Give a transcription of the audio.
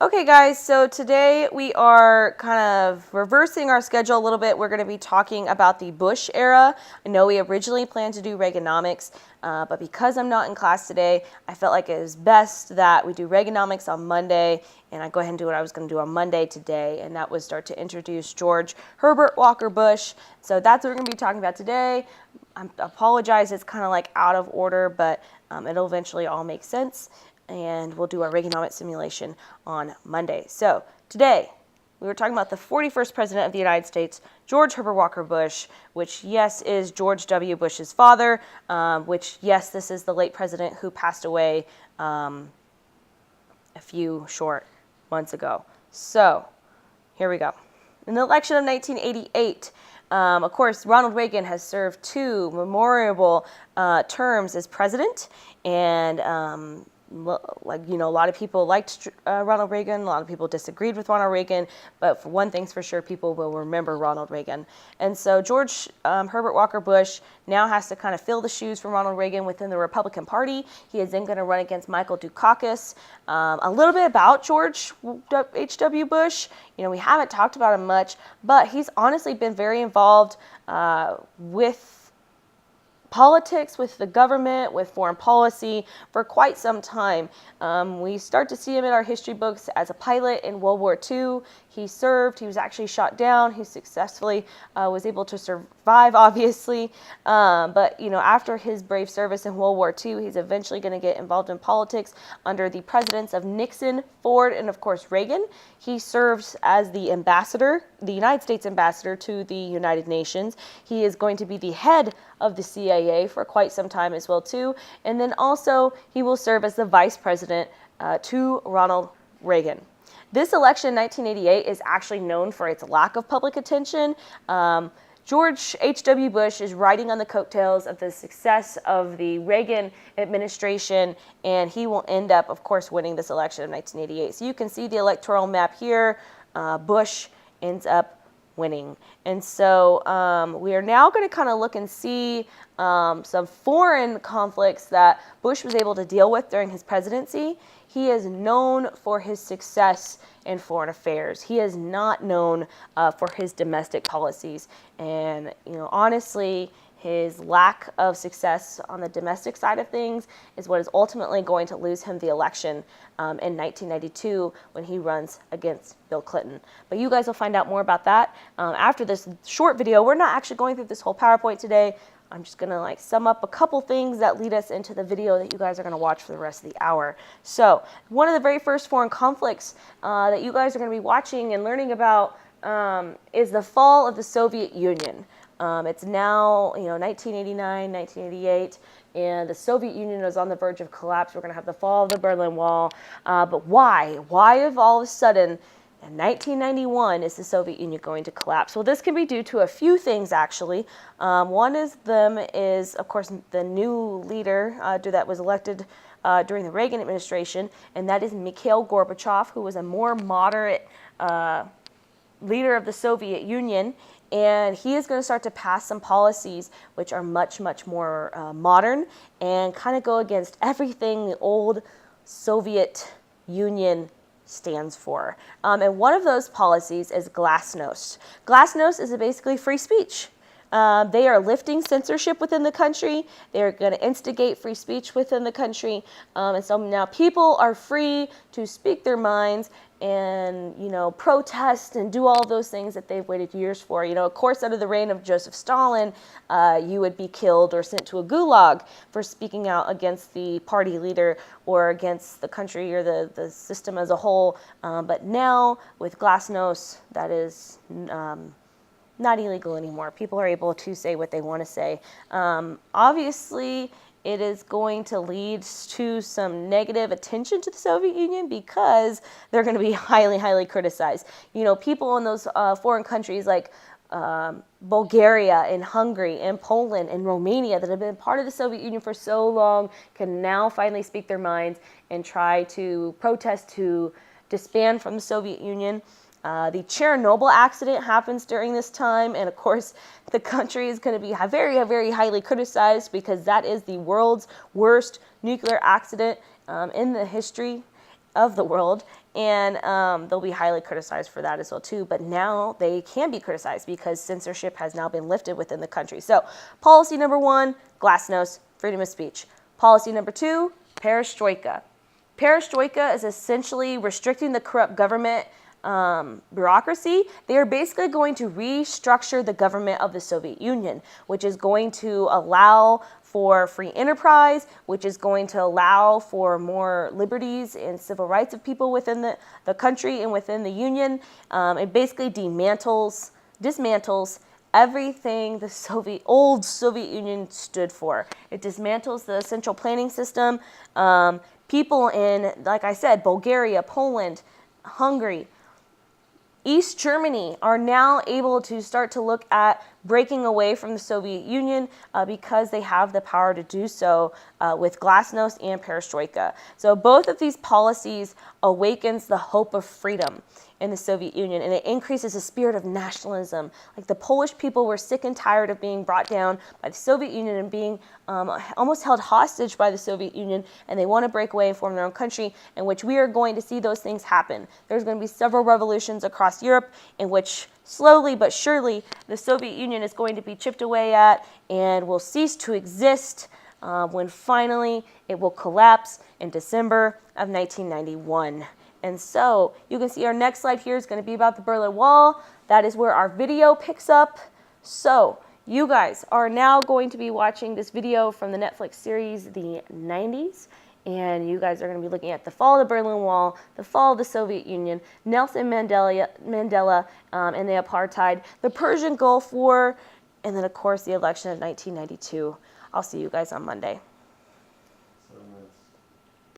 Okay guys, so today we are kind of reversing our schedule a little bit. We're going to be talking about the Bush era. I know we originally planned to do Reaganomics, but because I'm not in class today, I felt like it was best that we do Reaganomics on Monday, and I go ahead and do what I was going to do on Monday today, and that was start to introduce George Herbert Walker Bush. So that's what we're going to be talking about today. I apologize, it's kind of like out of order, but it'll eventually all make sense. And we'll do our Reaganomics simulation on Monday. So today, we were talking about the 41st President of the United States, George Herbert Walker Bush, which, yes, is George W. Bush's father, which, yes, this is the late president who passed away a few short months ago. So here we go. In the election of 1988, of course, Ronald Reagan has served two memorable terms as president, and a lot of people liked Ronald Reagan. A lot of people disagreed with Ronald Reagan. But for one thing's for sure, people will remember Ronald Reagan. And so George Herbert Walker Bush now has to kind of fill the shoes for Ronald Reagan within the Republican Party. He is then going to run against Michael Dukakis. A little bit about George H.W. Bush. We haven't talked about him much, but he's honestly been very involved with politics, with the government, with foreign policy for quite some time. We start to see him in our history books as a pilot in World War II. He served, he was actually shot down, he successfully was able to survive, obviously. But after his brave service in World War II, he's eventually going to get involved in politics under the presidents of Nixon, Ford, and of course Reagan. He serves as the ambassador, the United States ambassador to the United Nations. He is going to be the head of the CIA for quite some time as well too. And then also he will serve as the vice president to Ronald Reagan. This election in 1988 is actually known for its lack of public attention. George H.W. Bush is riding on the coattails of the success of the Reagan administration, and he will end up, of course, winning this election of 1988. So you can see the electoral map here. Bush ends up winning. And so we are now going to kind of look and see some foreign conflicts that Bush was able to deal with during his presidency. He is known for his success in foreign affairs. He is not known for his domestic policies. And, honestly, his lack of success on the domestic side of things is what is ultimately going to lose him the election in 1992 when he runs against Bill Clinton. But you guys will find out more about that after this short video. We're not actually going through this whole PowerPoint today. I'm just going to sum up a couple things that lead us into the video that you guys are going to watch for the rest of the hour. So one of the very first foreign conflicts that you guys are going to be watching and learning about is the fall of the Soviet Union. It's now, 1989, 1988, and the Soviet Union is on the verge of collapse. We're going to have the fall of the Berlin Wall. But why? Why have all of a sudden, in 1991, is the Soviet Union going to collapse? Well, this can be due to a few things, actually. One of them is, of course, the new leader that was elected during the Reagan administration, and that is Mikhail Gorbachev, who was a more moderate leader of the Soviet Union. And he is going to start to pass some policies which are much, much more modern and kind of go against everything the old Soviet Union stands for. And one of those policies is glasnost. Glasnost is basically free speech. They are lifting censorship within the country. They're going to instigate free speech within the country. And so now people are free to speak their minds and, protest and do all those things that they've waited years for. Of course, under the reign of Joseph Stalin, you would be killed or sent to a gulag for speaking out against the party leader or against the country or the system as a whole. But now, with glasnost, that is not illegal anymore. People are able to say what they want to say. Obviously, it is going to lead to some negative attention to the Soviet Union because they're going to be highly, highly criticized. People in those foreign countries like Bulgaria and Hungary and Poland and Romania that have been part of the Soviet Union for so long can now finally speak their minds and try to protest to disband from the Soviet Union. The Chernobyl accident happens during this time, and of course, the country is going to be very, very highly criticized because that is the world's worst nuclear accident in the history. of the world, and they'll be highly criticized for that as well too. But now they can be criticized because censorship has now been lifted within the country. So policy number 1, glasnost, freedom of speech. Policy number 2, perestroika. Perestroika is essentially restricting the corrupt government bureaucracy. They are basically going to restructure the government of the Soviet Union, which is going to allow for free enterprise, which is going to allow for more liberties and civil rights of people within the country and within the Union. It basically dismantles everything the old Soviet Union stood for. It dismantles the central planning system. People in, like I said, Bulgaria, Poland, Hungary, East Germany are now able to start to look at breaking away from the Soviet Union because they have the power to do so with glasnost and perestroika. So both of these policies awakens the hope of freedom in the Soviet Union, and it increases the spirit of nationalism. Like the Polish people were sick and tired of being brought down by the Soviet Union and being almost held hostage by the Soviet Union, and they want to break away and form their own country, in which we are going to see those things happen. There's going to be several revolutions across Europe in which slowly but surely the Soviet Union is going to be chipped away at and will cease to exist when finally it will collapse in December of 1991. And so you can see our next slide here is going to be about the Berlin Wall. That is where our video picks up. So you guys are now going to be watching this video from the Netflix series, The 90s. And you guys are going to be looking at the fall of the Berlin Wall, the fall of the Soviet Union, Nelson Mandela and the apartheid, the Persian Gulf War, and then, of course, the election of 1992. I'll see you guys on Monday.